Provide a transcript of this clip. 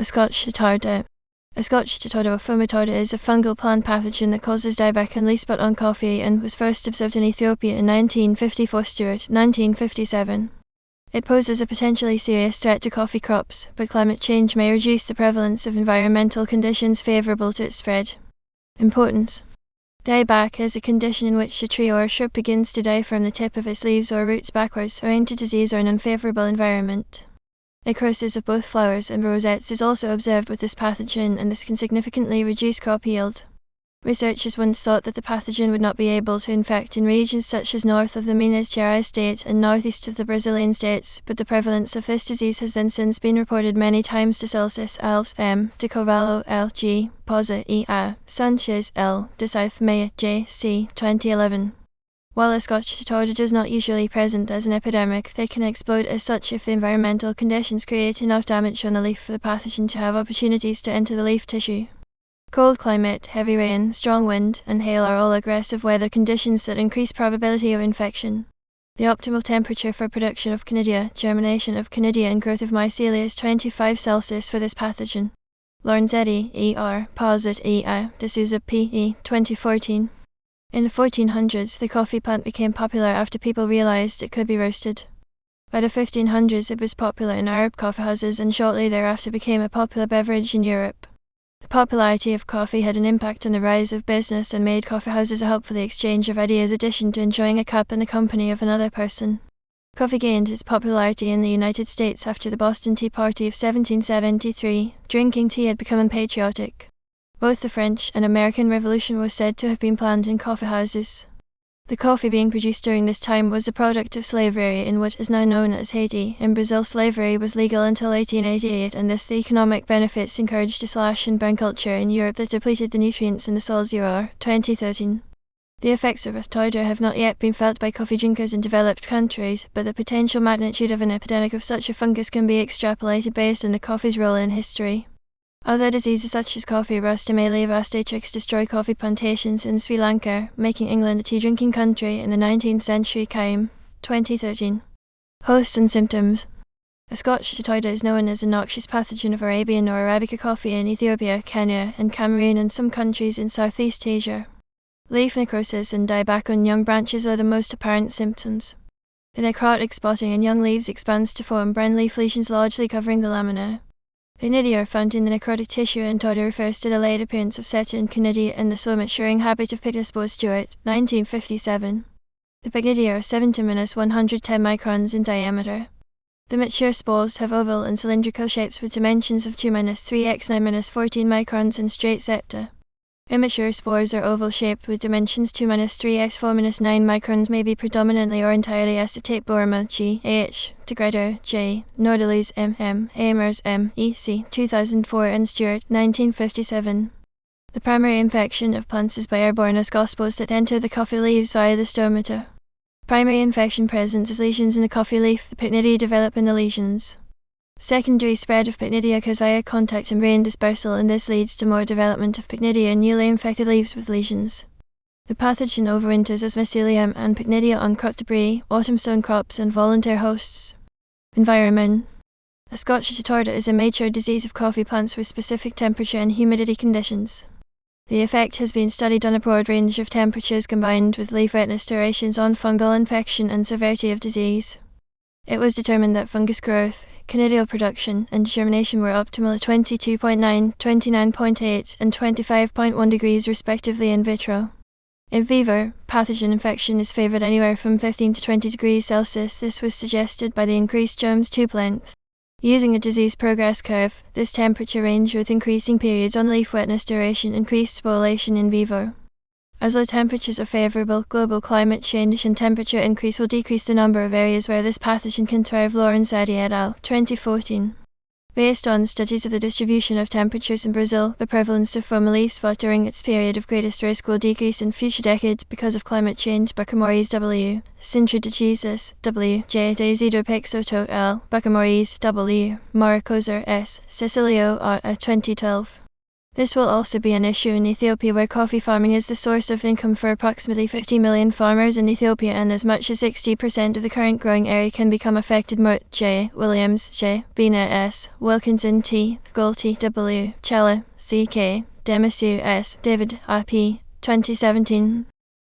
Ascochyta tarda. Ascochyta tarda or Phoma tarda is a fungal plant pathogen that causes dieback and leafspot on coffee and was first observed in Ethiopia in 1954. Stewart, 1957. It poses a potentially serious threat to coffee crops, but climate change may reduce the prevalence of environmental conditions favorable to its spread. Importance. Dieback is a condition in which a tree or a shrub begins to die from the tip of its leaves or roots backwards, owing to disease or an unfavorable environment. Necrosis of both flowers and rosettes is also observed with this pathogen, and this can significantly reduce crop yield. Researchers once thought that the pathogen would not be able to infect in regions such as north of the Minas Gerais state and northeast of the Brazilian states, but the prevalence of this disease has then since been reported many times to Celsus Alves M. de Carvalho L. G. Poza E. A. Sanchez L. de South Maya J. C. 2011. While Ascochyta tarda is not usually present as an epidemic, they can explode as such if the environmental conditions create enough damage on the leaf for the pathogen to have opportunities to enter the leaf tissue. Cold climate, heavy rain, strong wind, and hail are all aggressive weather conditions that increase probability of infection. The optimal temperature for production of conidia, germination of conidia, and growth of mycelia is 25 Celsius for this pathogen. Lorenzetti, E.R., Posit, E.I., D'Souza, P.E., 2014. In the 1400s, the coffee plant became popular after people realized it could be roasted. By the 1500s, it was popular in Arab coffeehouses and shortly thereafter became a popular beverage in Europe. The popularity of coffee had an impact on the rise of business and made coffeehouses a hub for the exchange of ideas in addition to enjoying a cup in the company of another person. Coffee gained its popularity in the United States after the Boston Tea Party of 1773. Drinking tea had become unpatriotic. Both the French and American Revolution was said to have been planned in coffeehouses. The coffee being produced during this time was a product of slavery in what is now known as Haiti. In Brazil, slavery was legal until 1888, and thus the economic benefits encouraged a slash and burn culture in Europe that depleted the nutrients in the soils. 2013. The effects of tarda have not yet been felt by coffee drinkers in developed countries, but the potential magnitude of an epidemic of such a fungus can be extrapolated based on the coffee's role in history. Other diseases such as coffee rust and Maelavastatrix destroy coffee plantations in Sri Lanka, making England a tea-drinking country in the 19th century. 2013. Hosts and symptoms. Ascochyta tarda is known as a noxious pathogen of Arabian or Arabica coffee in Ethiopia, Kenya, and Cameroon and some countries in Southeast Asia. Leaf necrosis and dieback on young branches are the most apparent symptoms. The necrotic spotting in young leaves expands to form brown leaf lesions largely covering the lamina. Conidia are found in the necrotic tissue, and tarda refers to the late appearance of certain conidia in the slow maturing habit of Pycnospores. Stewart, 1957. The pycnidia are 7 to -110 microns in diameter. The mature spores have oval and cylindrical shapes with dimensions of 2-3 x 9-14 microns and straight septa. Immature spores are oval-shaped with dimensions 2-3 x 4-9 microns, may be predominantly or entirely acetate Borma G. H. Degrader J. Nordalis M.M. Amers M. E.C. 2004 and Stewart 1957. The primary infection of plants is by airborne ascospores that enter the coffee leaves via the stomata. Primary infection presents as lesions in the coffee leaf. The pycnidia develop in the lesions. Secondary spread of pycnidia occurs via contact and rain dispersal, and this leads to more development of pycnidia in newly infected leaves with lesions. The pathogen overwinters as mycelium and pycnidia on crop debris, autumn sown crops, and volunteer hosts. Environment. Ascochyta tarda is a major disease of coffee plants with specific temperature and humidity conditions. The effect has been studied on a broad range of temperatures combined with leaf wetness durations on fungal infection and severity of disease. It was determined that fungus growth, conidial production, and germination were optimal at 22.9, 29.8, and 25.1 degrees respectively in vitro. In vivo, pathogen infection is favored anywhere from 15 to 20 degrees Celsius. This was suggested by the increased germ's tube length. Using a disease progress curve, this temperature range with increasing periods on leaf wetness duration increased sporulation in vivo. As low temperatures are favorable, global climate change and temperature increase will decrease the number of areas where this pathogen can thrive. Lorenzetti et al. 2014. Based on studies of the distribution of temperatures in Brazil, the prevalence of Phoma leaf spot during its period of greatest risk will decrease in future decades because of climate change. Bacamores W. Sintra de Jesus W. J. Desido Peixoto L. Bacamores W. Maracoser S. Cecilio R. 2012. This will also be an issue in Ethiopia, where coffee farming is the source of income for approximately 50 million farmers in Ethiopia, and as much as 60% of the current growing area can become affected. Mort J. Williams J. Bina S. Wilkinson T. Golty W. Chella C.K. Demasu S. David R.P. 2017.